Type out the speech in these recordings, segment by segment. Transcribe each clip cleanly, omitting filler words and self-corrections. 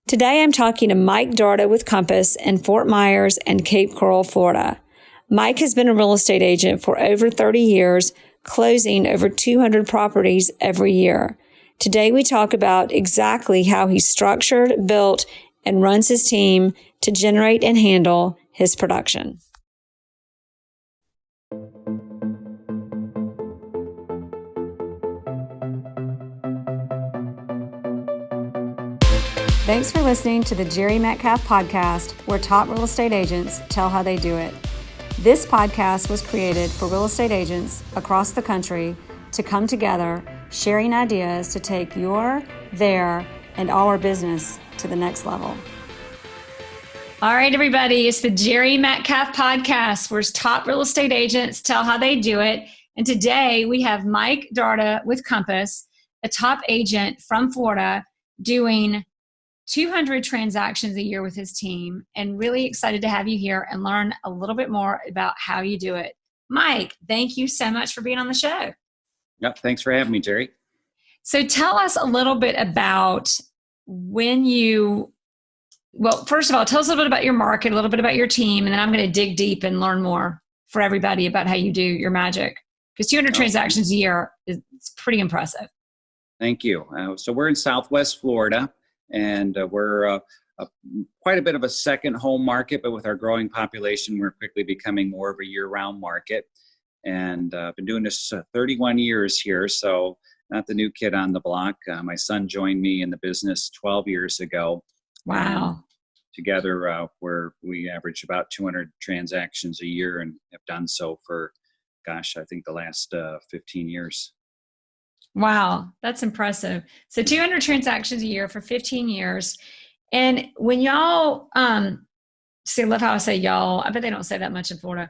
Today I'm talking to Mike Darda with Compass in Fort Myers and Cape Coral, Florida. Mike has been a real estate agent for over 30 years, closing over 200 properties every year. Today we talk about exactly how he structured, built, and runs his team to generate and handle his production. Thanks for listening to the Jere Metcalf podcast, where top real estate agents tell how they do it. This podcast was created for real estate agents across the country to come together, sharing ideas to take your, their, and our business to the next level. All right, everybody, it's the Jere Metcalf podcast, where top real estate agents tell how they do it. And today we have Mike Darda with Compass, a top agent from Florida, doing 200 transactions a year with his team, and really excited to have you here and learn a little bit more about how you do it. Mike, thank you so much for being on the show. Yep, thanks for having me, Jere. So tell us a little bit about first of all, tell us a little bit about your market, a little bit about your team, and then I'm going to dig deep and learn more for everybody about how you do your magic. Because 200 transactions a year is pretty impressive. Thank you. So we're in Southwest Florida. And we're quite a bit of a second home market, but with our growing population, we're quickly becoming more of a year-round market. And I've been doing this 31 years here, so not the new kid on the block. My son joined me in the business 12 years ago. Wow. Together, we average about 200 transactions a year and have done so for, I think the last 15 years. Wow, that's impressive. So 200 transactions a year for 15 years. And when y'all, see, I love how I say y'all. I bet they don't say that much in Florida.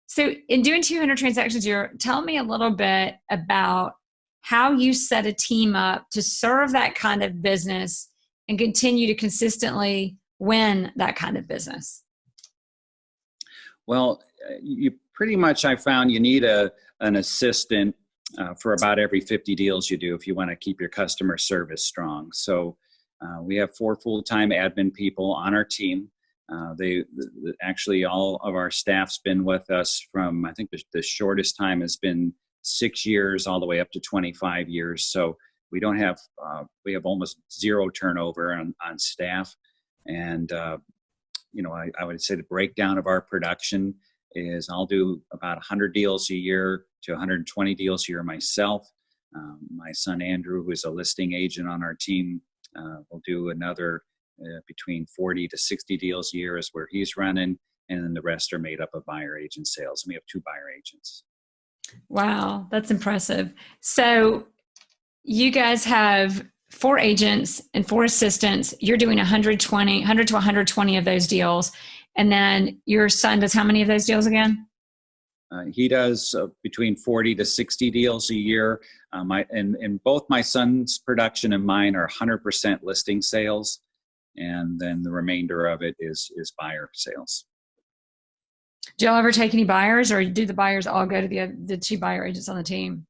So in doing 200 transactions a year, tell me a little bit about how you set a team up to serve that kind of business and continue to consistently win that kind of business. Well, you pretty much, I found you need an assistant for about every 50 deals you do if you want to keep your customer service strong. So we have 4 full-time admin people on our team. Actually, all of our staff's been with us from, I think the shortest time has been 6 years all the way up to 25 years. So we don't have, we have almost zero turnover on staff. And, I would say the breakdown of our production is I'll do about 100 deals a year to 120 deals a year myself. My son Andrew, who is a listing agent on our team, will do another between 40 to 60 deals a year is where he's running, and then the rest are made up of buyer agent sales. And we have 2 buyer agents. Wow, that's impressive. So you guys have 4 agents and 4 assistants. You're doing 100 to 120 of those deals. And then your son does how many of those deals again? He does between 40 to 60 deals a year. And both my son's production and mine are 100% listing sales. And then the remainder of it is buyer sales. Do y'all ever take any buyers, or do the buyers all go to the 2 buyer agents on the team?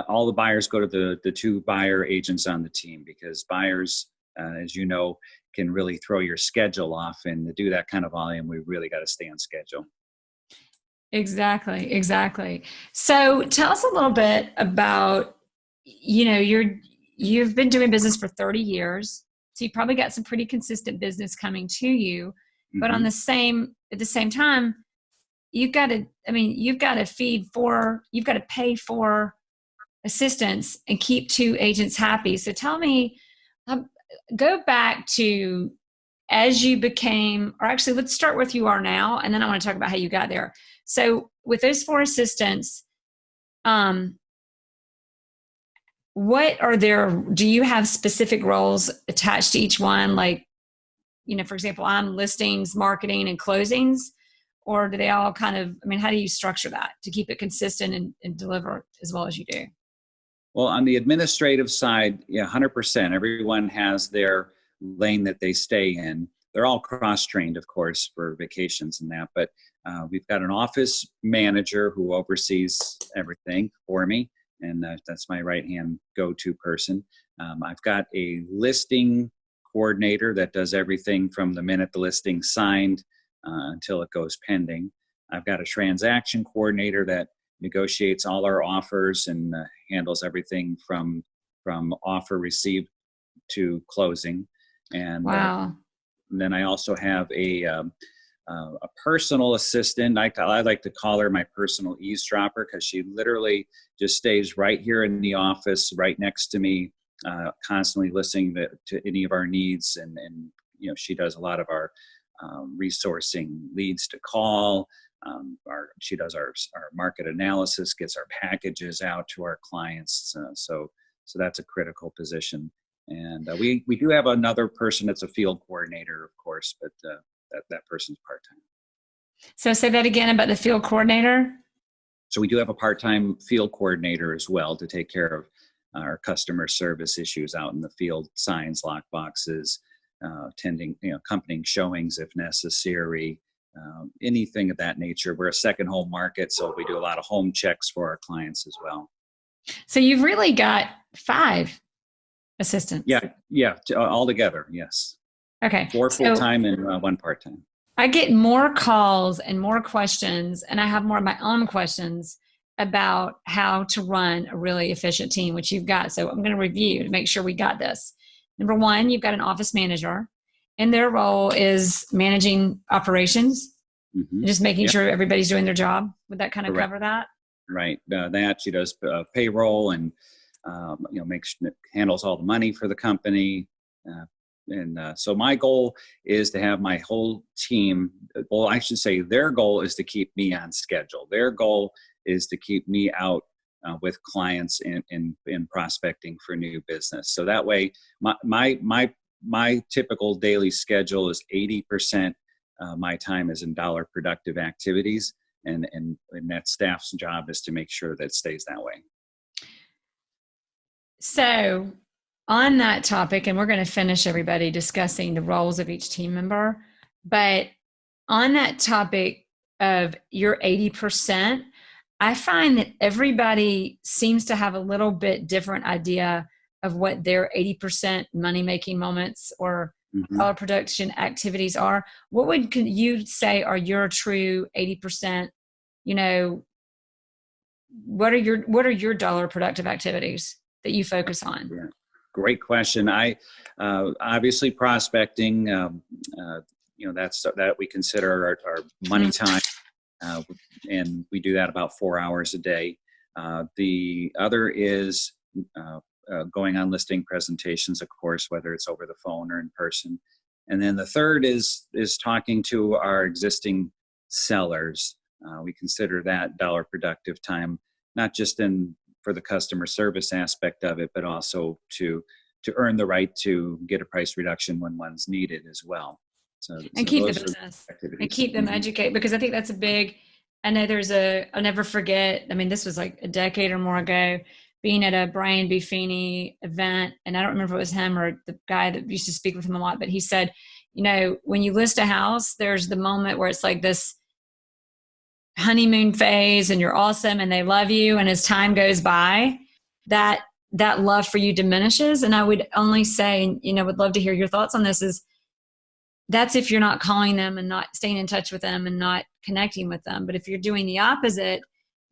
All the buyers go to the 2 buyer agents on the team, because buyers, as you know, can really throw your schedule off. And to do that kind of volume, we really got to stay on schedule. Exactly. So tell us a little bit about, you've been doing business for 30 years. So you probably got some pretty consistent business coming to you, but at the same time, you've got to pay for assistants and keep 2 agents happy. So tell me, go back to as you became, or actually let's start with you are now, and then I want to talk about how you got there. So with those 4 assistants, do you have specific roles attached to each one? Like, for example, I'm listings, marketing, and closings, or do they all kind of, how do you structure that to keep it consistent and deliver as well as you do? Well, on the administrative side, 100%. Everyone has their lane that they stay in. They're all cross-trained, of course, for vacations and that, but we've got an office manager who oversees everything for me, and that's my right-hand go-to person. I've got a listing coordinator that does everything from the minute the listing's signed until it goes pending. I've got a transaction coordinator that negotiates all our offers and handles everything from offer received to closing. And Wow. then I also have a personal assistant. I like to call her my personal eavesdropper, because she literally just stays right here in the office, right next to me, constantly listening to any of our needs. And she does a lot of our resourcing leads to call. She does our market analysis, gets our packages out to our clients. So that's a critical position. And we do have another person that's a field coordinator, of course, but that person's part-time. So say that again about the field coordinator. So we do have a part-time field coordinator as well to take care of our customer service issues out in the field, signs, lock boxes, attending, accompanying showings if necessary, anything of that nature. We're a second home market, so we do a lot of home checks for our clients as well. So you've really got 5 assistants. Yeah, all together, yes. Okay. 4 full-time and 1 part-time. I get more calls and more questions, and I have more of my own questions about how to run a really efficient team, which you've got. So I'm going to review to make sure we got this. Number 1, you've got an office manager, and their role is managing operations, just making sure everybody's doing their job. Would that kind of cover that? Right. That she does payroll and handles all the money for the company. So my goal is to have my whole team, well, I should say their goal is to keep me on schedule. Their goal is to keep me out with clients in prospecting for new business. So that way, my typical daily schedule is 80% my time is in dollar productive activities, and that staff's job is to make sure that it stays that way. So on that topic, and we're going to finish everybody discussing the roles of each team member, but on that topic of your 80%, I find that everybody seems to have a little bit different idea of what their 80% money-making moments or dollar production activities are. What would you say are your true 80%? What are your dollar productive activities that you focus on? Yeah. Great question. I obviously prospecting. That's that we consider our money time, and we do that about 4 hours a day. The other is going on listing presentations, of course, whether it's over the phone or in person. And then the third is talking to our existing sellers. We consider that dollar productive time, not just for the customer service aspect of it, but also to earn the right to get a price reduction when one's needed as well. And keep the business and keep them educated, because I think that's a big, I know I'll never forget. I mean, this was like a decade or more ago, being at a Brian B. Feeney event. And I don't remember if it was him or the guy that used to speak with him a lot, but he said, when you list a house, there's the moment where it's like this honeymoon phase and you're awesome and they love you. And as time goes by, that love for you diminishes. And I would only say, would love to hear your thoughts on this, is that's if you're not calling them and not staying in touch with them and not connecting with them. But if you're doing the opposite,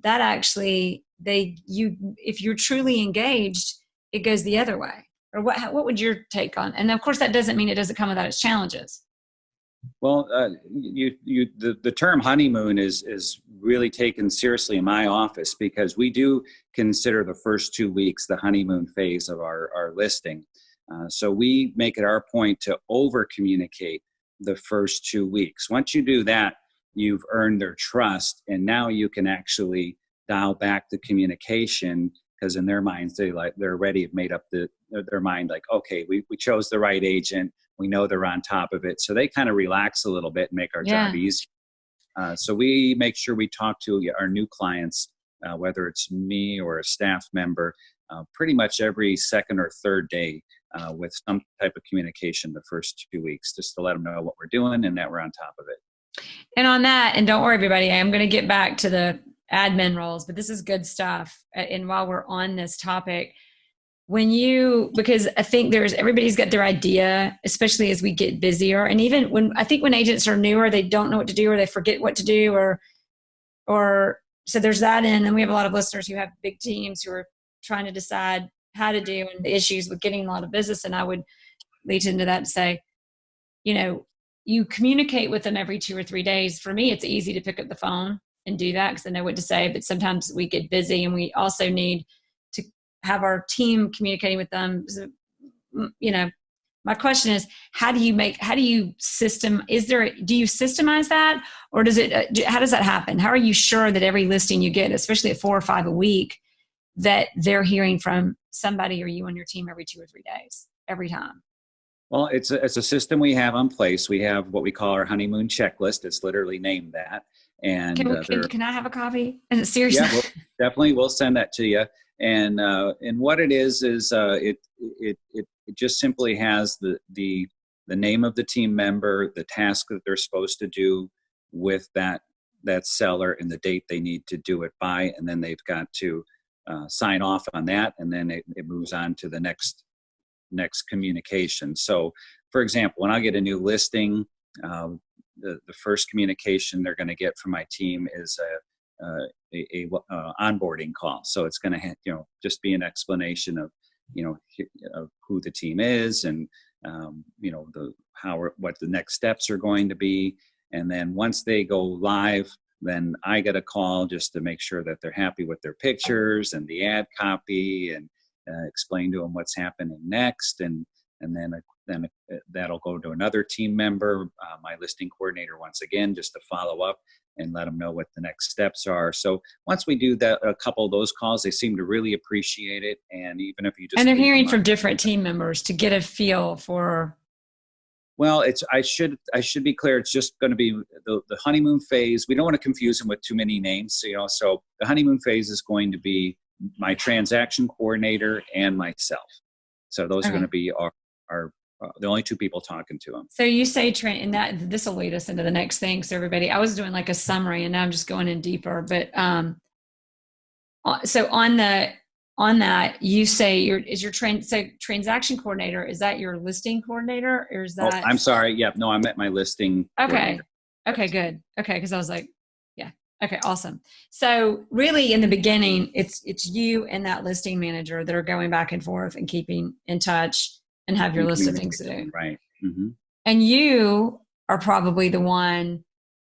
that actually, if you're truly engaged, it goes the other way. Or what would your take on? And of course, that doesn't mean it doesn't come without its challenges. Well, the term honeymoon is really taken seriously in my office, because we do consider the first 2 weeks the honeymoon phase of our listing. So we make it our point to over communicate the first 2 weeks. Once you do that, you've earned their trust, and now you can actually dial back the communication, because in their minds they're already made up their mind, like, okay, we chose the right agent, we know they're on top of it, so they kind of relax a little bit and make our job easier. So we make sure we talk to our new clients, whether it's me or a staff member, pretty much every second or third day, with some type of communication the first 2 weeks, just to let them know what we're doing and that we're on top of it. And on that, and don't worry everybody, I'm going to get back to the admin roles, but this is good stuff. And while we're on this topic, because I think everybody's got their idea, especially as we get busier. And even when agents are newer, they don't know what to do, or they forget what to do, or so there's that. And then we have a lot of listeners who have big teams who are trying to decide how to do, and the issues with getting a lot of business. And I would lead into that to say, you communicate with them every 2 or 3 days. For me, it's easy to pick up the phone and do that because I know what to say, but sometimes we get busy, and we also need to have our team communicating with them. So, my question is, do you systemize that, or how does that happen? How are you sure that every listing you get, especially at 4 or 5 a week, that they're hearing from somebody or you on your team every 2 or 3 days, every time? Well, it's a system we have in place. We have what we call our honeymoon checklist. It's literally named that. And can I have a copy? And seriously, yeah, we'll send that to you. And what it is it just simply has the name of the team member, the task that they're supposed to do with that seller, and the date they need to do it by, and then they've got to sign off on that, and then it moves on to the next communication. So, for example, when I get a new listing, the first communication they're going to get from my team is a onboarding call. So it's going to just be an explanation of of who the team is, and what the next steps are going to be. And then once they go live, then I get a call just to make sure that they're happy with their pictures and the ad copy, and explain to them what's happening next. And then that'll go to another team member, my listing coordinator, once again, just to follow up and let them know what the next steps are. So once we do that, a couple of those calls, they seem to really appreciate it. And even if you just, and they're hearing from different team members to get a feel for. Well, I should be clear. It's just going to be the honeymoon phase. We don't want to confuse them with too many names. So the honeymoon phase is going to be my transaction coordinator and myself. So those are going to be our the only two people talking to them. So you say and that this will lead us into the next thing. So everybody, I was doing like a summary, and now I'm just going in deeper. But so on that, you say transaction coordinator, is that your listing coordinator, or is that? Oh, I'm sorry. Yeah, no, I'm at my listing. Okay. Okay, good. Okay, because I was like, yeah. Okay, awesome. So really, in the beginning, it's you and that listing manager that are going back and forth and keeping in touch and have your list of things to do. Right. Mm-hmm. And you are probably the one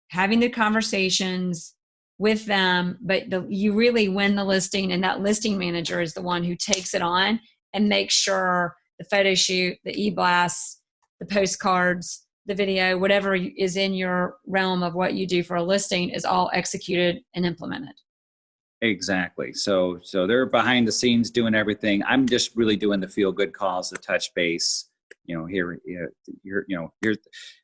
having the conversations with them, but you really win the listing, and that listing manager is the one who takes it on and makes sure the photo shoot, the e-blasts, the postcards, the video, whatever is in your realm of what you do for a listing is all executed and implemented. Exactly. So they're behind the scenes doing everything. I'm just really doing the feel good calls, the touch base. Here,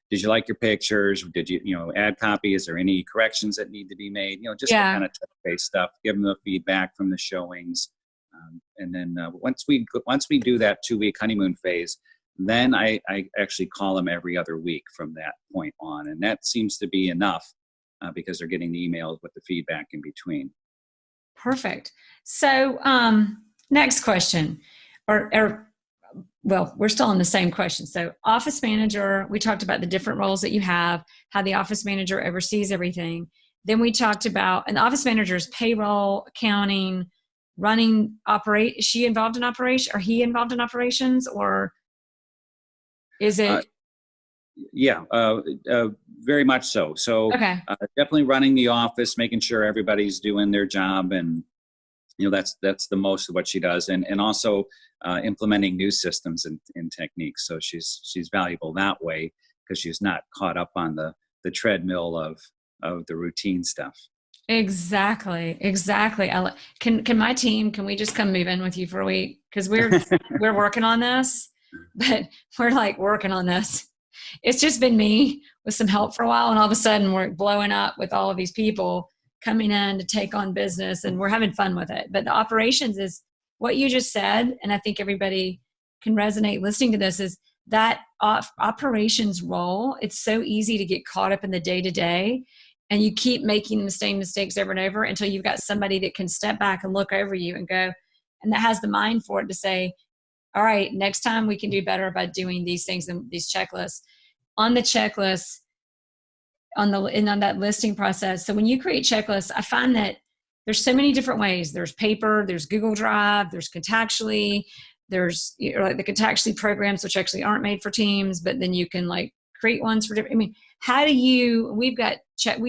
did you like your pictures? Did you, ad copy? Is there any corrections that need to be made? Just the kind of touch base stuff. Give them the feedback from the showings, and then once we do that 2-week honeymoon phase, then I actually call them every other week from that point on, and that seems to be enough because they're getting the emails with the feedback in between. Perfect. So next question, well, we're still on the same question. So office manager, we talked about the different roles that you have, how the office manager oversees everything. Then we talked about an office manager's payroll, accounting, running is she involved in operation? Are he involved in operations, or is it? Very much so. So definitely running the office, making sure everybody's doing their job, and that's the most of what she does, and also implementing new systems and techniques. So she's valuable that way because she's not caught up on the treadmill of the routine stuff. Exactly. Can my team? Can we just come move in with you for a week? Because we're working on this, but we're like working on this. It's just been me with some help for a while, and all of a sudden we're blowing up with all of these people coming in to take on business, and we're having fun with it. But the operations is what you just said, and I think everybody can resonate listening to this, is that operations role. It's so easy to get caught up in the day-to-day, and you keep making the same mistakes over and over until you've got somebody that can step back and look over you and go, and that has the mind for it to say, all right, next time we can do better by doing these things and these checklists. On the checklist, on that listing process. So when you create checklists, I find that there's so many different ways. There's paper, there's Google Drive, there's Contactually, there's like the Contactually programs, which actually aren't made for teams, but then you can like create ones for different. I mean, how do you? We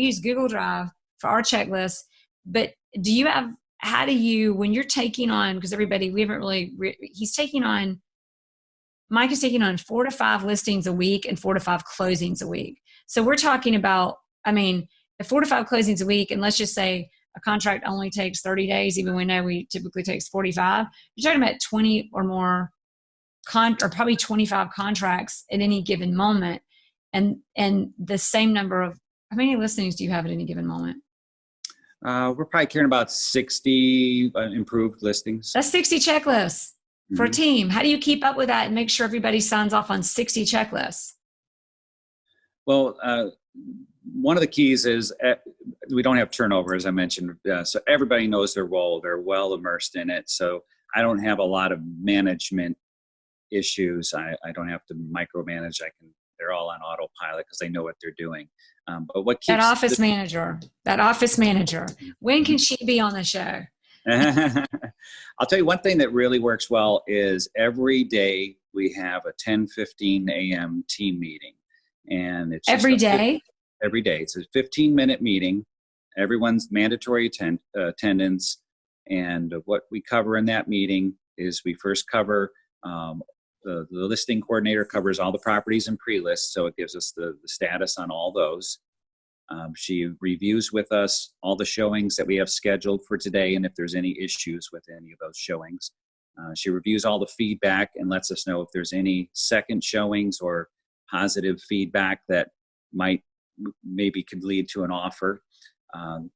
use Google Drive for our checklist, but do you have? How do you, when you're taking on? Because everybody, we haven't really. He's taking on. Mike is taking on 4 to 5 listings a week and 4 to 5 closings a week. So we're talking about, I mean, 4 to 5 closings a week, and let's just say a contract only takes 30 days, even we know we typically takes 45. You're talking about 20 or more or probably 25 contracts at any given moment. And the same number of, how many listings do you have at any given moment? We're probably carrying about 60 improved listings. That's 60 checklists for a team. How do you keep up with that and make sure everybody signs off on 60 checklists? Well, one of the keys is we don't have turnover, as I mentioned. So everybody knows their role. They're well immersed in it. So I don't have a lot of management issues. I don't have to micromanage. They're all on autopilot because they know what they're doing. But what keeps that office manager, when can she be on the show? I'll tell you one thing that really works well is every day we have a 10:15 a.m. team meeting. And it's every day? Every day. It's a 15-minute meeting. Everyone's mandatory attendance. And what we cover in that meeting is we first cover the listing coordinator covers all the properties and pre-lists, so it gives us the status on all those. She reviews with us all the showings that we have scheduled for today, and if there's any issues with any of those showings. She reviews all the feedback and lets us know if there's any second showings or positive feedback that maybe could lead to an offer.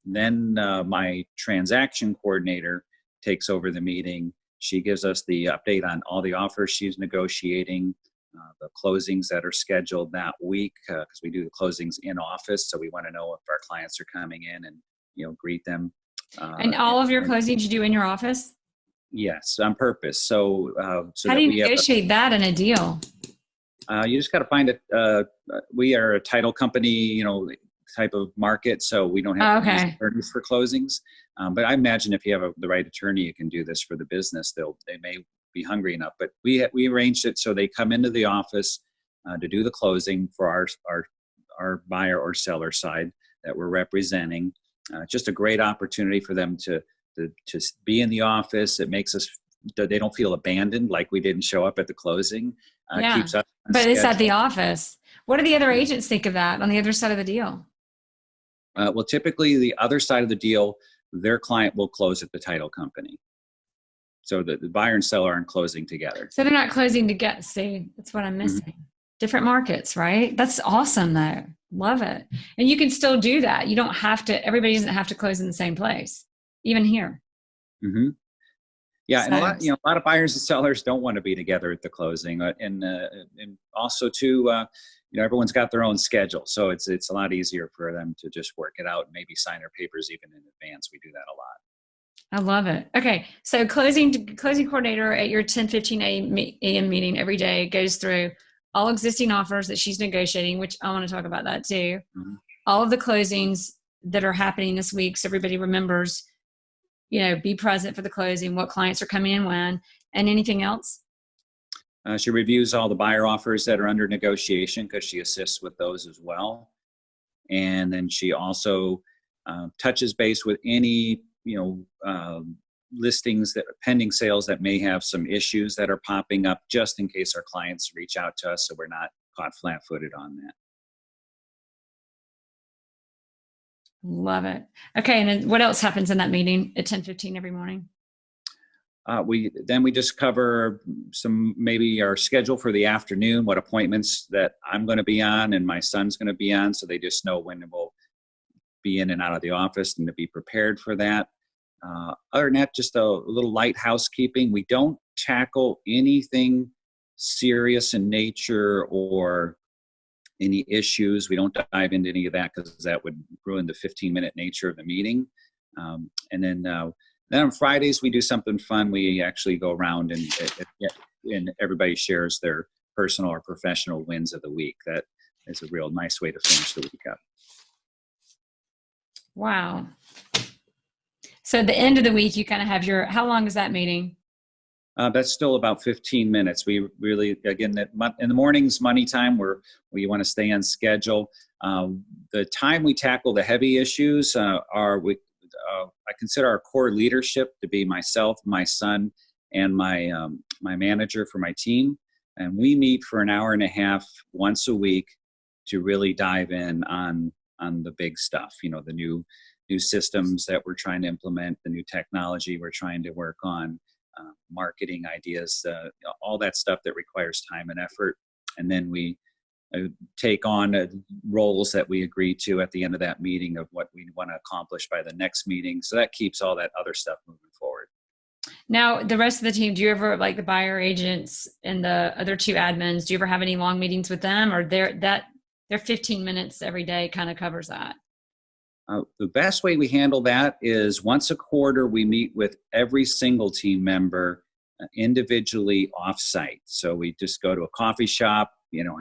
Then my transaction coordinator takes over the meeting. She gives us the update on all the offers she's negotiating, the closings that are scheduled that week, because we do the closings in office. So we want to know if our clients are coming in and, greet them. And all of your closings you do in your office? Yes, on purpose. So how do you negotiate that in a deal? You just got to find it. We are a title company, type of market, so we don't have attorneys for closings. But I imagine if you have the right attorney, you can do this for the business. They may be hungry enough. But we arranged it so they come into the office to do the closing for our buyer or seller side that we're representing. Just a great opportunity for them to be in the office. It makes us. They don't feel abandoned, like we didn't show up at the closing. Keeps us on schedule. It's at the office. What do the other agents think of that on the other side of the deal? Well, typically the other side of the deal, their client will close at the title company. So the buyer and seller aren't closing together. So they're not closing together. See, that's what I'm missing. Mm-hmm. Different markets, right? That's awesome though. Love it. And you can still do that. You don't have to, everybody doesn't have to close in the same place, even here. Mm-hmm. Yeah, and a lot of buyers and sellers don't want to be together at the closing, and also too, everyone's got their own schedule, so it's a lot easier for them to just work it out and maybe sign their papers even in advance. We do that a lot. I love it. Okay, so closing coordinator at your 10:15 a.m. meeting every day goes through all existing offers that she's negotiating, which I want to talk about that too. Mm-hmm. All of the closings that are happening this week, so everybody remembers. Be present for the closing, what clients are coming in when, and anything else? She reviews all the buyer offers that are under negotiation because she assists with those as well. And then she also touches base with any, listings that are pending sales that may have some issues that are popping up just in case our clients reach out to us so we're not caught flat-footed on that. Love it. Okay, and then what else happens in that meeting at 10:15 every morning? We just cover maybe our schedule for the afternoon, what appointments that I'm going to be on and my son's going to be on, so they just know when we'll be in and out of the office and to be prepared for that. Other than that, just a little light housekeeping. We don't tackle anything serious in nature or any issues. We don't dive into any of that because that would ruin the 15-minute nature of the meeting. And then on Fridays, we do something fun. We actually go around and and everybody shares their personal or professional wins of the week. That is a real nice way to finish the week up. Wow. So at the end of the week, you kind of have how long is that meeting? That's still about 15 minutes. We really, again, in the mornings, money time, where you want to stay on schedule. The time we tackle the heavy issues I consider our core leadership to be myself, my son, and my manager for my team. And we meet for an hour and a half once a week to really dive in on the big stuff. The new systems that we're trying to implement, the new technology we're trying to work on. Marketing ideas, all that stuff that requires time and effort. And then we take on roles that we agree to at the end of that meeting of what we want to accomplish by the next meeting. So that keeps all that other stuff moving forward. Now, the rest of the team, do you ever, like the buyer agents and the other two admins, do you ever have any long meetings with them, or their 15 minutes every day kind of covers that? The best way we handle that is once a quarter, we meet with every single team member individually offsite. So we just go to a coffee shop,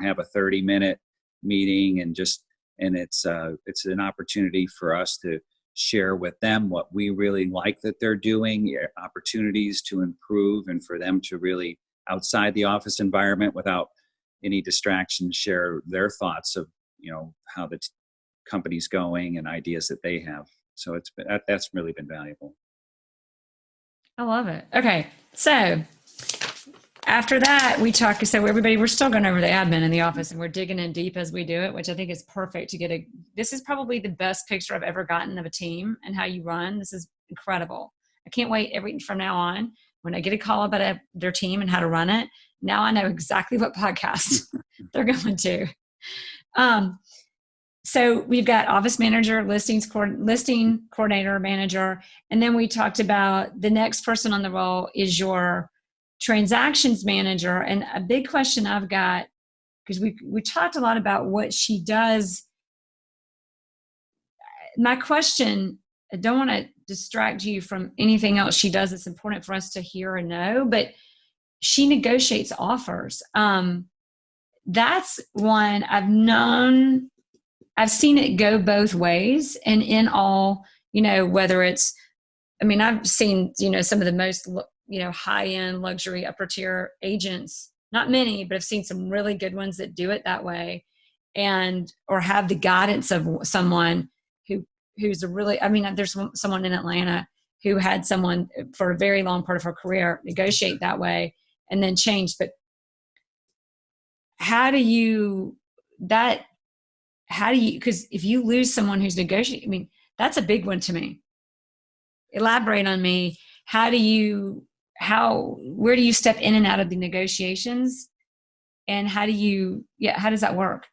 have a 30-minute meeting, and it's an opportunity for us to share with them what we really like that they're doing, opportunities to improve, and for them to really, outside the office environment without any distractions, share their thoughts of, how the company's going and ideas that they have. So that's really been valuable. I love it. Okay. So after that, we're still going over the admin in the office, and we're digging in deep as we do it, which I think is perfect to get this is probably the best picture I've ever gotten of a team and how you run. This is incredible. I can't wait from now on, when I get a call about their team and how to run it. Now I know exactly what podcast they're going to. So we've got office manager, listing coordinator, manager, and then we talked about the next person on the roll is your transactions manager. And a big question I've got, because we talked a lot about what she does. My question, I don't want to distract you from anything else she does that's important for us to hear and know, but she negotiates offers. That's one I've seen it go both ways, and in all, whether it's, I've seen, some of the most, high-end luxury upper tier agents, not many, but I've seen some really good ones that do it that way, or have the guidance of someone who's there's someone in Atlanta who had someone for a very long part of her career negotiate that way and then change. But because if you lose someone who's negotiating, that's a big one to me. Elaborate on me. Where do you step in and out of the negotiations, and how does that work?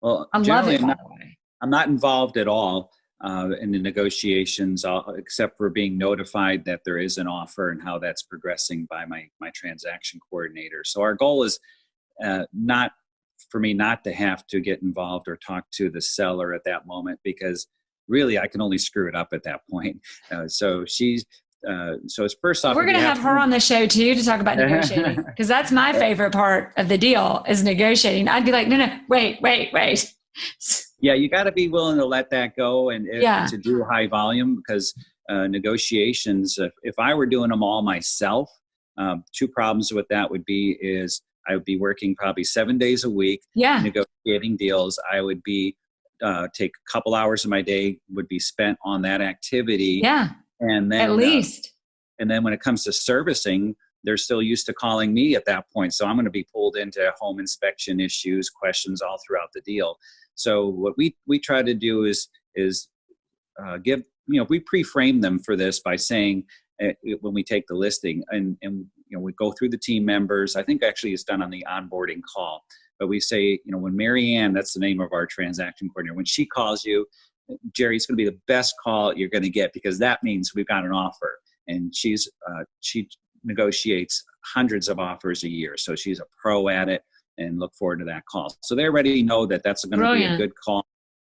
Well, I love it, by the way. I'm not involved at all in the negotiations, except for being notified that there is an offer and how that's progressing by my transaction coordinator. So our goal is not for me not to have to get involved or talk to the seller at that moment, because really I can only screw it up at that point. So it's first off, we're going to have her on the show too to talk about negotiating, because that's my favorite part of the deal is negotiating. I'd be like, no, wait. Yeah, you got to be willing to let that go and to do high volume, because negotiations, if I were doing them all myself, two problems with that would be is I would be working probably 7 days a week, negotiating deals. I would be take a couple hours of my day would be spent on that activity. Yeah, and then at least. And then when it comes to servicing, they're still used to calling me at that point. So I'm going to be pulled into home inspection issues, questions all throughout the deal. So what we try to do is give, we pre-frame them for this by saying when we take the listing and we go through the team members. I think actually it's done on the onboarding call, but we say, when Mary Ann, that's the name of our transaction coordinator, when she calls you, Jere, it's going to be the best call you're going to get, because that means we've got an offer. And she negotiates hundreds of offers a year. So she's a pro at it, and look forward to that call. So they already know that that's going to be a good call.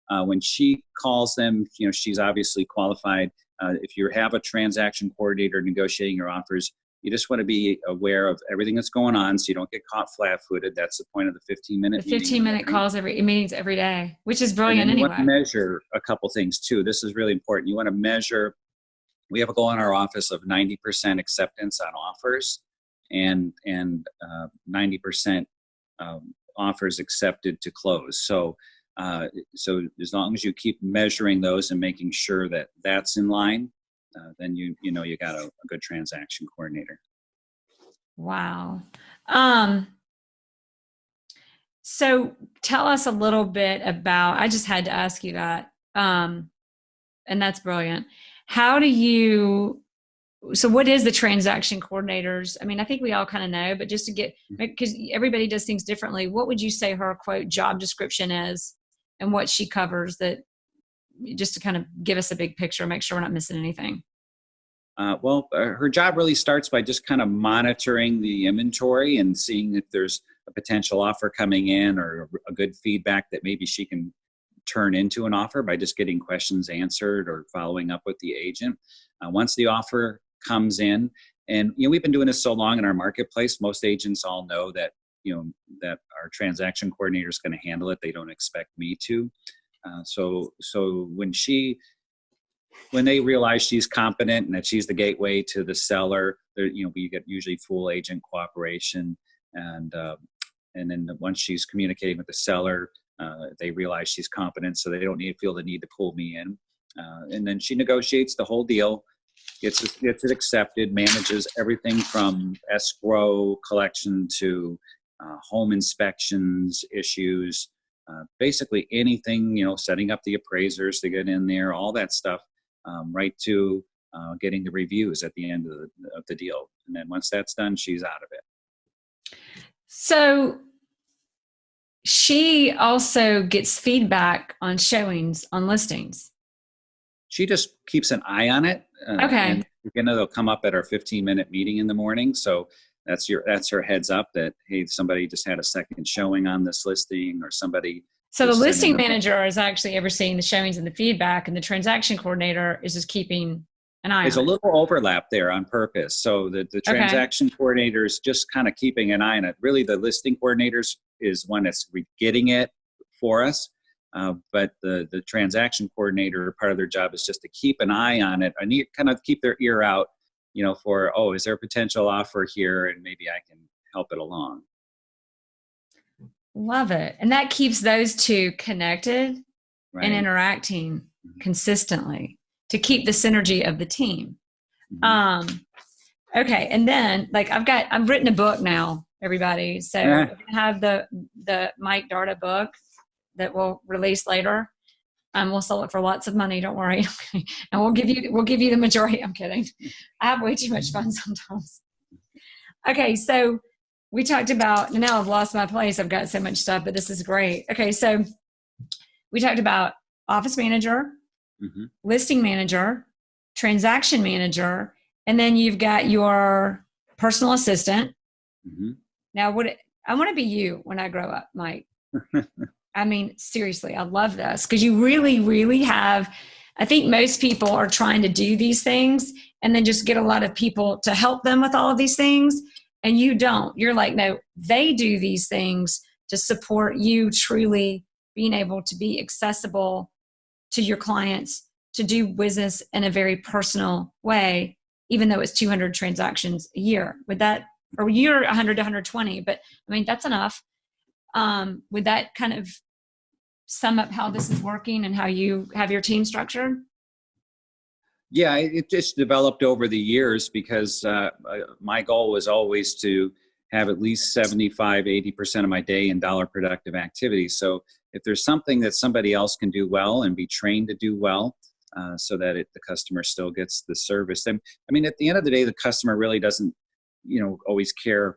When she calls them, she's obviously qualified. If you have a transaction coordinator negotiating your offers, You just want to be aware of everything that's going on so you don't get caught flat-footed. That's the point of the 15-minute The 15-minute calls meetings every day, which is brilliant and then you anyway. want to measure a couple things too. This is really important. You want to measure, we have a goal in our office of 90% acceptance on offers and 90% offers accepted to close. So as long as you keep measuring those and making sure that that's in line, then you got a good transaction coordinator. Wow. So tell us a little bit about, I just had to ask you that, and that's brilliant. So what is the transaction coordinators? I mean, I think we all kind of know, but just to because everybody does things differently, what would you say her quote job description is and what she covers, that just to kind of give us a big picture, make sure we're not missing anything? Her job really starts by just kind of monitoring the inventory and seeing if there's a potential offer coming in or a good feedback that maybe she can turn into an offer by just getting questions answered or following up with the agent. Once the offer comes in, and we've been doing this so long in our marketplace, most agents all know that that our transaction coordinator is going to handle it. They don't expect me to. So when they realize she's competent and that she's the gateway to the seller, we get usually full agent cooperation, and then once she's communicating with the seller, they realize she's competent, so they don't feel the need to pull me in, and then she negotiates the whole deal, gets it accepted, manages everything from escrow collection to home inspections issues, basically anything, setting up the appraisers to get in there, all that stuff. Right to getting the reviews at the end of the deal. And then once that's done, she's out of it. So she also gets feedback on showings, on listings. She just keeps an eye on it. Okay. And they'll come up at our 15-minute meeting in the morning. So that's her heads up that, hey, somebody just had a second showing on this listing, or somebody. So the listing manager is actually overseeing the showings and the feedback, and the transaction coordinator is just keeping an eye on it. There's a little overlap there on purpose. So the transaction coordinator is just kind of keeping an eye on it. Really, the listing coordinators is one that's getting it for us. But the transaction coordinator, part of their job is just to keep an eye on it and kind of keep their ear out, for, is there a potential offer here, and maybe I can help it along. Love it. And that keeps those two connected and interacting consistently to keep the synergy of the team. Mm-hmm. Okay. And then I've written a book now, everybody. So we're going to have the Mike Darda book that we'll release later. We'll sell it for lots of money. Don't worry. And we'll give you the majority. I'm kidding. I have way too much fun sometimes. Okay. So we talked about, now I've lost my place. I've got so much stuff, but this is great. Okay. So we talked about office manager, listing manager, transaction manager, and then you've got your personal assistant. Now, I want to be you when I grow up, Mike. I mean, seriously, I love this because you really, really have, I think most people are trying to do these things and then just get a lot of people to help them with all of these things. And you don't. You're like, no, they do these things to support you truly being able to be accessible to your clients, to do business in a very personal way, even though it's 200 transactions a year. Would that, or you're 100 to 120, but I mean, that's enough. Would that kind of sum up how this is working and how you have your team structured? Yeah, it just developed over the years because my goal was always to have at least 75, 80% of my day in dollar productive activity. So if there's something that somebody else can do well and be trained to do well, so that the customer still gets the service. And I mean, at the end of the day, the customer really doesn't, always care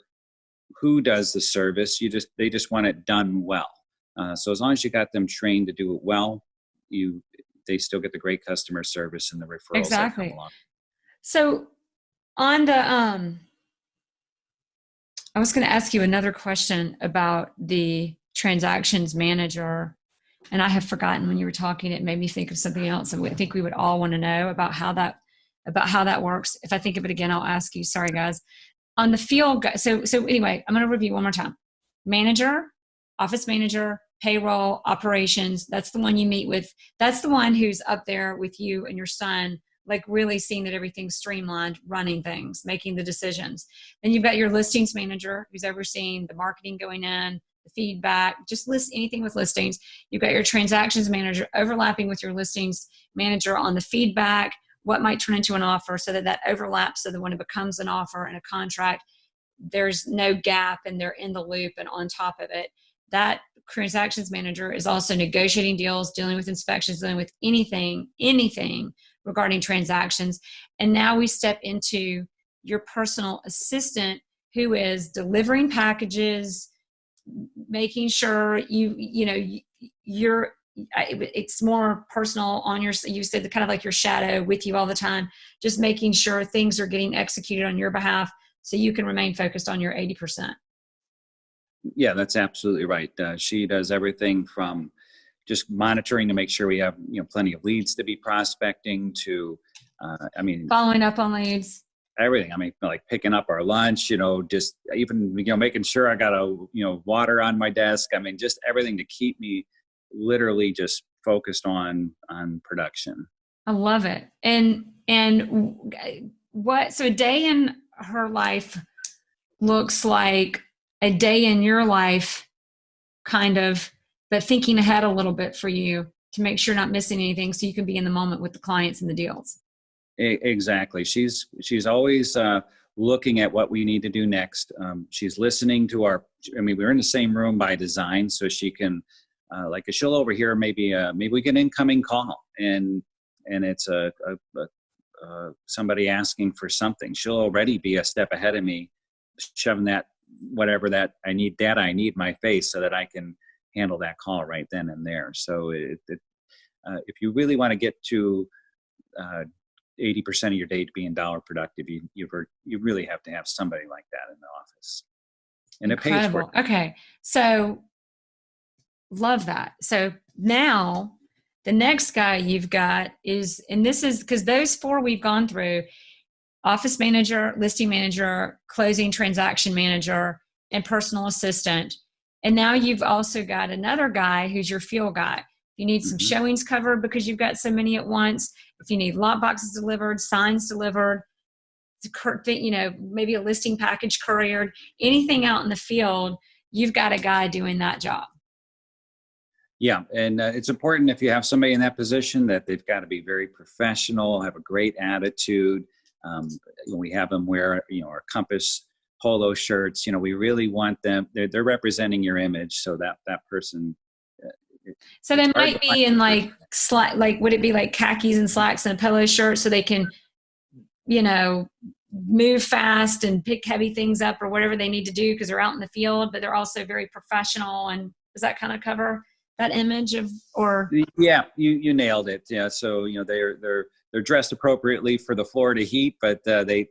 who does the service. They just want it done well. So as long as you got them trained to do it well, they still get the great customer service and the referrals. Exactly. That come along. So on the, I was going to ask you another question about the transactions manager, and I have forgotten when you were talking, it made me think of something else. And I think we would all want to know about how that about how that works. If I think of it again, I'll ask you. Sorry, guys. On the field, so anyway, I'm going to review one more time. Manager, office manager, payroll, operations. That's the one you meet with. That's the one who's up there with you and your son, like really seeing that everything's streamlined, running things, making the decisions. Then you've got your listings manager who's overseeing the marketing going in, the feedback, just list anything with listings. You've got your transactions manager overlapping with your listings manager on the feedback, what might turn into an offer, so that overlaps, so that when it becomes an offer and a contract, there's no gap and they're in the loop and on top of it. That transactions manager is also negotiating deals, dealing with inspections, dealing with anything regarding transactions. And now we step into your personal assistant, who is delivering packages, making sure you're it's more personal on your, you said, kind of like your shadow with you all the time, just making sure things are getting executed on your behalf so you can remain focused on your 80%. Yeah, that's absolutely right. She does everything from just monitoring to make sure we have plenty of leads to be prospecting to, following up on leads. Everything. Like picking up our lunch, just even making sure I got water on my desk. Just everything to keep me literally just focused on production. I love it. And so a day in her life looks like a day in your life, kind of, but thinking ahead a little bit for you to make sure you're not missing anything so you can be in the moment with the clients and the deals. Exactly. She's always looking at what we need to do next. She's listening to we're in the same room by design, so she can, she'll overhear maybe we get an incoming call and it's somebody asking for something. She'll already be a step ahead of me, shoving that whatever that I need data I need in my face so that I can handle that call right then and there. So if you really want to get to 80% of your day to being dollar productive, you really have to have somebody like that in the office. And Incredible. It pays for it. Okay. So love that. So now the next guy you've got is, and this is because those four we've gone through: office manager, listing manager, closing transaction manager, and personal assistant. And now you've also got another guy who's your field guy. If you need some showings covered because you've got so many at once, if you need lot boxes delivered, signs delivered, maybe a listing package couriered, anything out in the field, you've got a guy doing that job. Yeah, and it's important if you have somebody in that position that they've got to be very professional, have a great attitude. We have them wear, our Compass polo shirts. We really want them. They're representing your image, so that person. So they might be in would it be like khakis and slacks and a polo shirt so they can, move fast and pick heavy things up or whatever they need to do because they're out in the field, but they're also very professional. And does that kind of cover that image of, or? Yeah, you nailed it. Yeah. So, they're dressed appropriately for the Florida heat, but they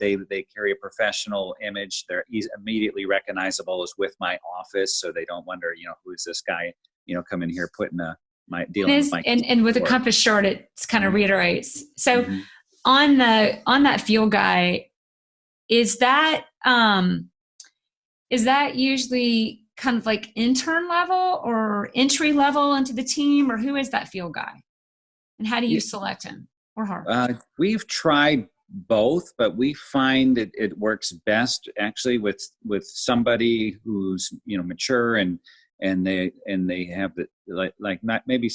carry a professional image. They're immediately recognizable as with my office. So they don't wonder, who is this guy, coming here putting my deal. And with a Compass shirt, it kind of reiterates. So on that field guy, is that usually kind of like intern level or entry level into the team, or who is that field guy? And how do you select him or her? We've tried both, but we find it works best actually with somebody who's mature and they have the not maybe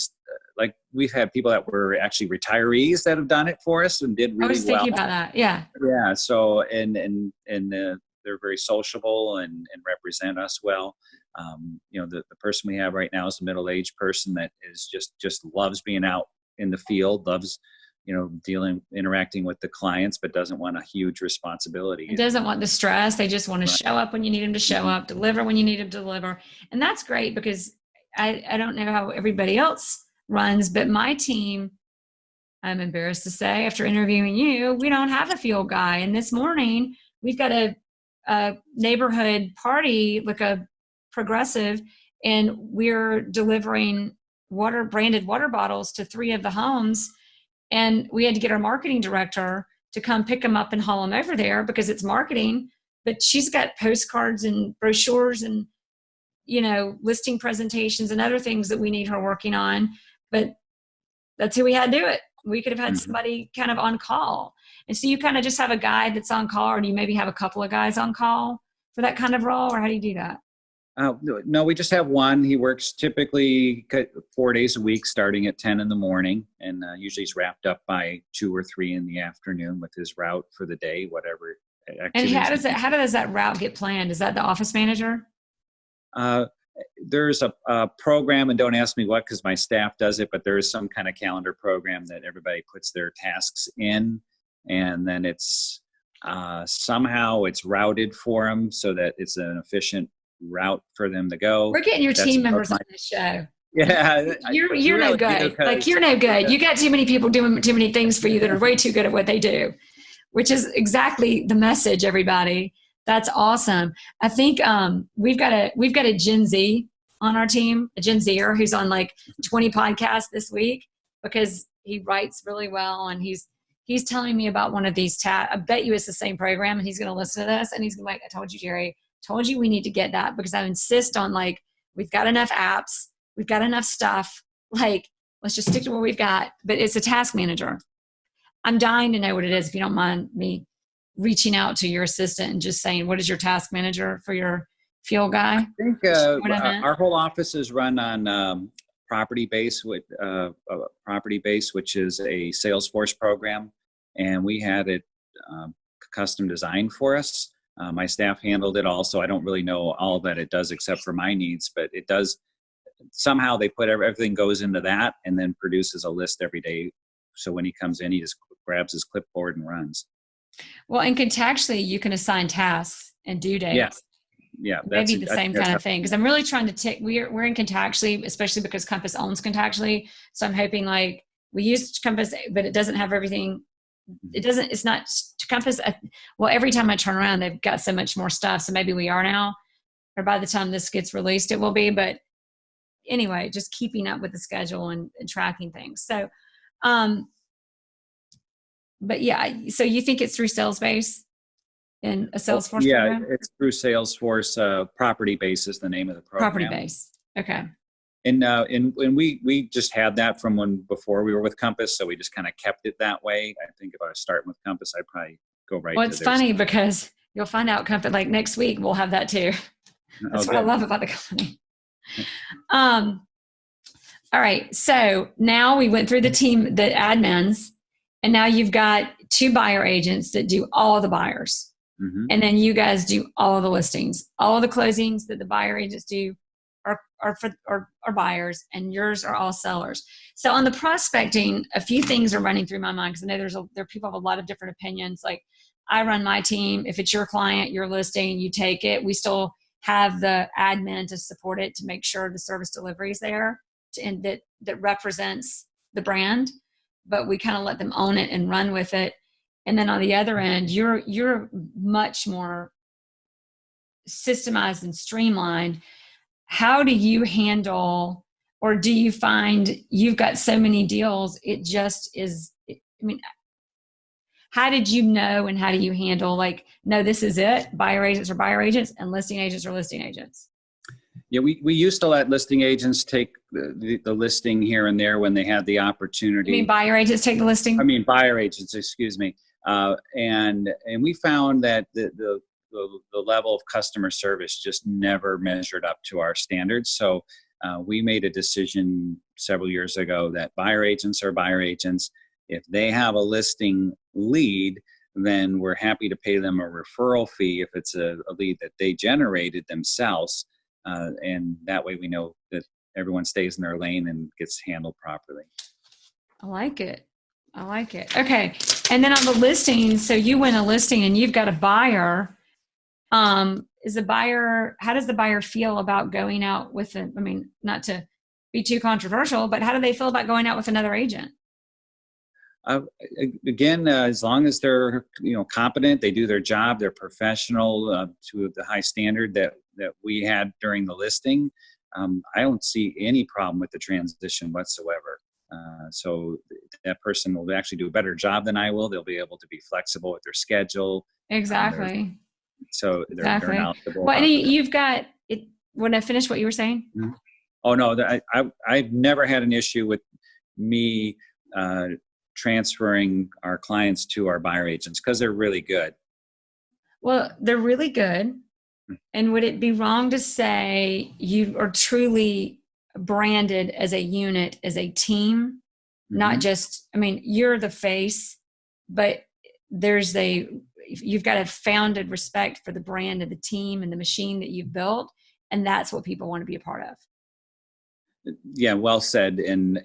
like we've had people that were actually retirees that have done it for us and did really well. I was thinking about that. Yeah. So and they're very sociable and represent us well. The person we have right now is a middle-aged person that is just loves being out in the field, loves interacting with the clients, but doesn't want a huge responsibility. It doesn't want the stress. They just want to show up when you need them to show up, deliver when you need them to deliver. And that's great because I don't know how everybody else runs, but my team, I'm embarrassed to say, after interviewing you, we don't have a field guy. And this morning we've got a neighborhood party, like a progressive, and we're delivering branded water bottles to 3 of the homes. And we had to get our marketing director to come pick them up and haul them over there because it's marketing. But she's got postcards and brochures and, listing presentations and other things that we need her working on. But that's who we had to do it. We could have had somebody kind of on call. And so you kind of just have a guy that's on call, or do you maybe have a couple of guys on call for that kind of role, or how do you do that? No, we just have one. He works typically 4 days a week, starting at 10 in the morning, and usually he's wrapped up by 2 or 3 in the afternoon with his route for the day, whatever. And how does that route get planned? Is that the office manager? There's a program, and don't ask me what, because my staff does it, but there is some kind of calendar program that everybody puts their tasks in, and then it's somehow it's routed for them so that it's an efficient route for them to go. We're getting your team members on this show. Yeah, you're no good. Like, you're no good. You got too many people doing too many things for you that are way too good at what they do, which is exactly the message, everybody. That's awesome. I think we've got a Gen Z on our team, a Gen Zer who's on like 20 podcasts this week because he writes really well, and he's telling me about one of these I bet you it's the same program, and he's going to listen to this and he's going to be like, I told you, Jere, told you we need to get that, because I insist on, like, we've got enough apps, we've got enough stuff, like, let's just stick to what we've got. But it's a task manager. I'm dying to know what it is, if you don't mind me reaching out to your assistant and just saying, what is your task manager for your field guy? I think our whole office is run on Property Base, which is a Salesforce program, and we had it custom designed for us. My staff handled it also. I don't really know all that it does except for my needs, but it does. Somehow they put everything goes into that and then produces a list every day. So when he comes in, he just grabs his clipboard and runs. Well, and contextually, you can assign tasks and due dates. Yeah. Maybe the same kind of thing. Because I'm really trying to take, we're in Contactually, especially because Compass owns Contactually. So I'm hoping, like, we use Compass, but it doesn't have everything. It's not Compass. Well, every time I turn around, they've got so much more stuff. So maybe we are now, or by the time this gets released, it will be. But anyway, just keeping up with the schedule and tracking things. So, but yeah, so you think it's through Salesbase and a Salesforce program? Yeah, it's through Salesforce. Property Base is the name of the program. Property Base. Okay. And we just had that from when before we were with Compass, so we just kind of kept it that way. I think if I was starting with Compass, I'd probably go right. Well, it's funny because you'll find out Compass, like, next week we'll have that too. That's what I love about the company. All right. So now we went through the admins, and now you've got 2 buyer agents that do all the buyers. Mm-hmm. And then you guys do all the listings, all the closings that the buyer agents do are buyers, and yours are all sellers. So on the prospecting, a few things are running through my mind, because I know there are people have a lot of different opinions. Like, I run my team. If it's your client, your listing, you take it. We still have the admin to support it, to make sure the service delivery is there and that represents the brand, but we kind of let them own it and run with it. And then on the other end, you're much more systemized and streamlined. How do you handle, or do you find you've got so many deals, it just is, I mean, how did you know, and how do you handle, like, no, this is it, buyer agents are buyer agents and listing agents are listing agents? Yeah, we used to let listing agents take the listing here and there when they had the opportunity. You mean buyer agents take the listing? I mean buyer agents, excuse me. And we found that the level of customer service just never measured up to our standards. So we made a decision several years ago that buyer agents are buyer agents. If they have a listing lead, then we're happy to pay them a referral fee if it's a lead that they generated themselves. And that way we know that everyone stays in their lane and gets handled properly. I like it. Okay. And then on the listing, so you win a listing and you've got a buyer. How does the buyer feel about going out with I mean, not to be too controversial, but how do they feel about going out with another agent? Again, as long as they're competent, they do their job, they're professional to the high standard that we had during the listing. I don't see any problem with the transition whatsoever. So that person will actually do a better job than I will. They'll be able to be flexible with their schedule. Exactly. They're knowledgeable Well, and about you've got it. When I finish what you were saying? Mhm. Oh no, I've never had an issue with me transferring our clients to our buyer agents because they're really good. Well, they're really good. And would it be wrong to say you are truly branded as a unit, as a team, not just, I mean, you're the face, but you've got a founded respect for the brand of the team and the machine that you've built. And that's what people want to be a part of. Yeah, well said. And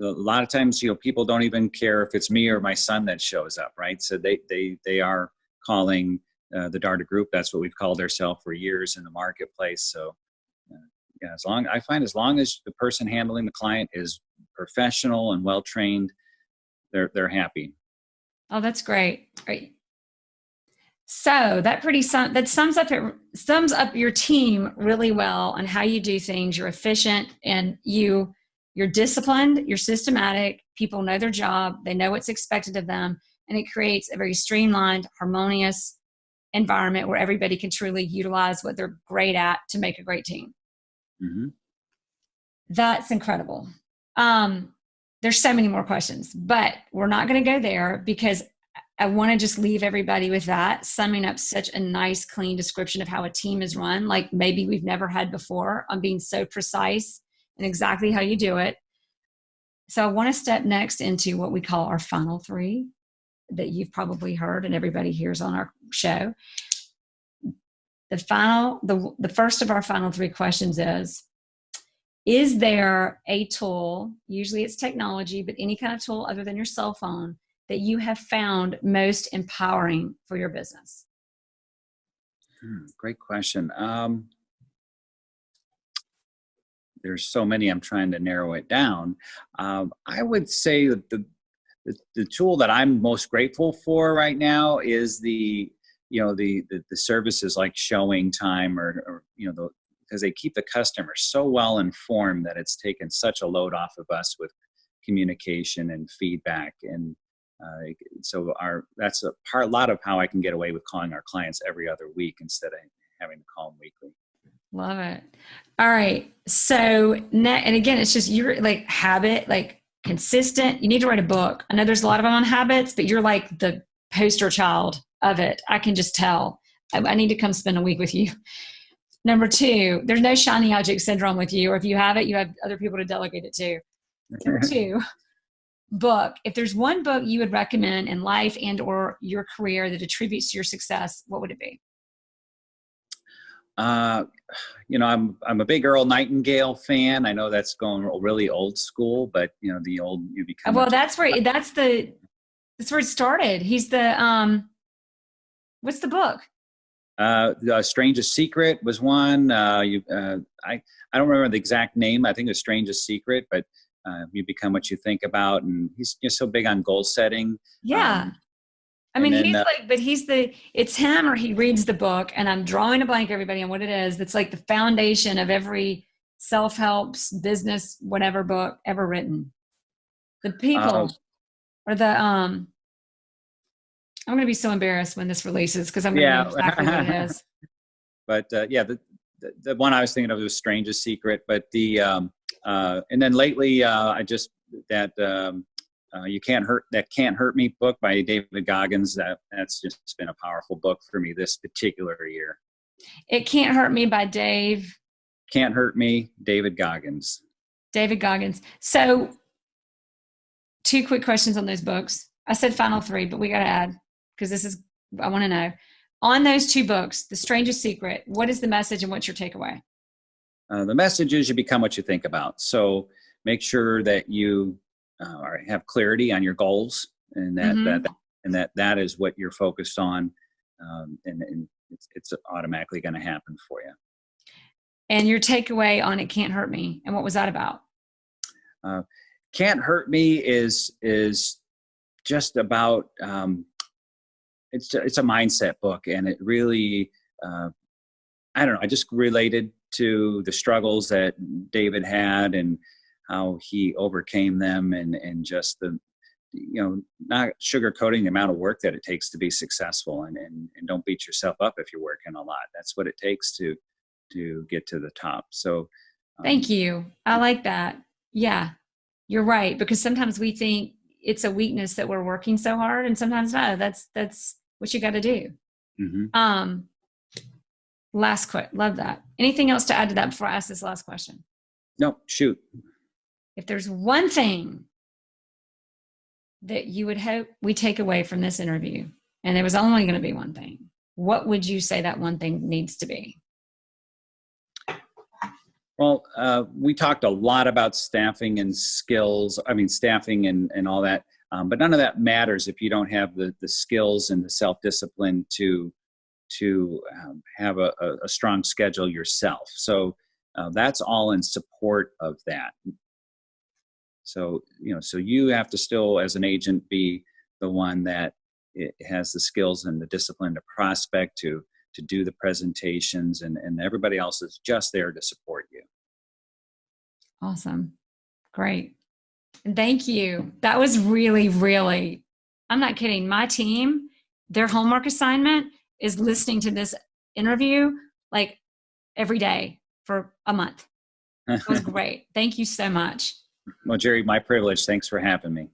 a lot of times, people don't even care if it's me or my son that shows up, right? So they are calling the Darda Group. That's what we've called ourselves for years in the marketplace. So yeah, as long as the person handling the client is professional and well trained, they're happy. Oh, that's great. Great. So that sums up your team really well on how you do things. You're efficient and you're disciplined, you're systematic, people know their job, they know what's expected of them, and it creates a very streamlined, harmonious environment where everybody can truly utilize what they're great at to make a great team. Mm-hmm. That's incredible. There's so many more questions, but we're not going to go there because I want to just leave everybody with that, summing up such a nice, clean description of how a team is run, like maybe we've never had before, on being so precise and exactly how you do it. So I want to step next into what we call our final three that you've probably heard and everybody hears on our show. The first of our final three questions is there a tool, usually it's technology, but any kind of tool other than your cell phone, that you have found most empowering for your business? Great question. There's so many, I'm trying to narrow it down. I would say that the tool that I'm most grateful for right now is the services like Showing Time or because they keep the customer so well informed that it's taken such a load off of us with communication and feedback. And so that's a lot of how I can get away with calling our clients every other week instead of having to call them weekly. Love it. All right. So and again, it's just you're like habit, like consistent. You need to write a book. I know there's a lot of them on habits, but you're like the poster child of it. I can just tell. I need to come spend a week with you. Number 2, there's no shiny object syndrome with you, or if you have it, you have other people to delegate it to. Number 2, book. If there's one book you would recommend in life and or your career that attributes to your success, what would it be? I'm a big Earl Nightingale fan. I know that's going really old school, but the old you become. Well, that's where it started. He's the what's the book? The Strangest Secret was one. I don't remember the exact name. I think it was Strangest Secret, but you become what you think about. And he's just so big on goal setting. Yeah. It's him or he reads the book, and I'm drawing a blank, everybody, on what it is. That's like the foundation of every self-help business, whatever book ever written. The people or the, I'm going to be so embarrassed when this releases because I'm going to know exactly what it is. But the one I was thinking of was Strangest Secret. But and then lately You Can't Hurt Me book by David Goggins. That's just been a powerful book for me this particular year. It Can't Hurt Me by Can't Hurt Me, David Goggins. David Goggins. So 2 quick questions on those books. I said final 3, but we got to add, because I want to know. On those 2 books, The Strangest Secret, what is the message and what's your takeaway? The message is you become what you think about. So make sure that you have clarity on your goals, and that is what you're focused on, and it's automatically going to happen for you. And your takeaway on It Can't Hurt Me, and what was that about? Can't Hurt Me is just about it's a mindset book, and it really I just related to the struggles that David had and how he overcame them, and just not sugarcoating the amount of work that it takes to be successful, and don't beat yourself up if you're working a lot. That's what it takes to get to the top. So thank you. I like that. Yeah, you're right. Because sometimes we think it's a weakness that we're working so hard, and sometimes no, that's what you got to do. Mm-hmm. Love that. Anything else to add to that before I ask this last question? No, shoot. If there's one thing that you would hope we take away from this interview, and there was only going to be one thing, what would you say that one thing needs to be? Well, we talked a lot about staffing and skills. I mean, staffing and all that. But none of that matters if you don't have the skills and the self-discipline to have a strong schedule yourself. So that's all in support of that. So, so you have to still, as an agent, be the one that it has the skills and the discipline to prospect, to do the presentations, and everybody else is just there to support you. Awesome. Great. Thank you. That was really, really, I'm not kidding. My team, their homework assignment is listening to this interview like every day for a month. It was great. Thank you so much. Well, Jere, my privilege. Thanks for having me.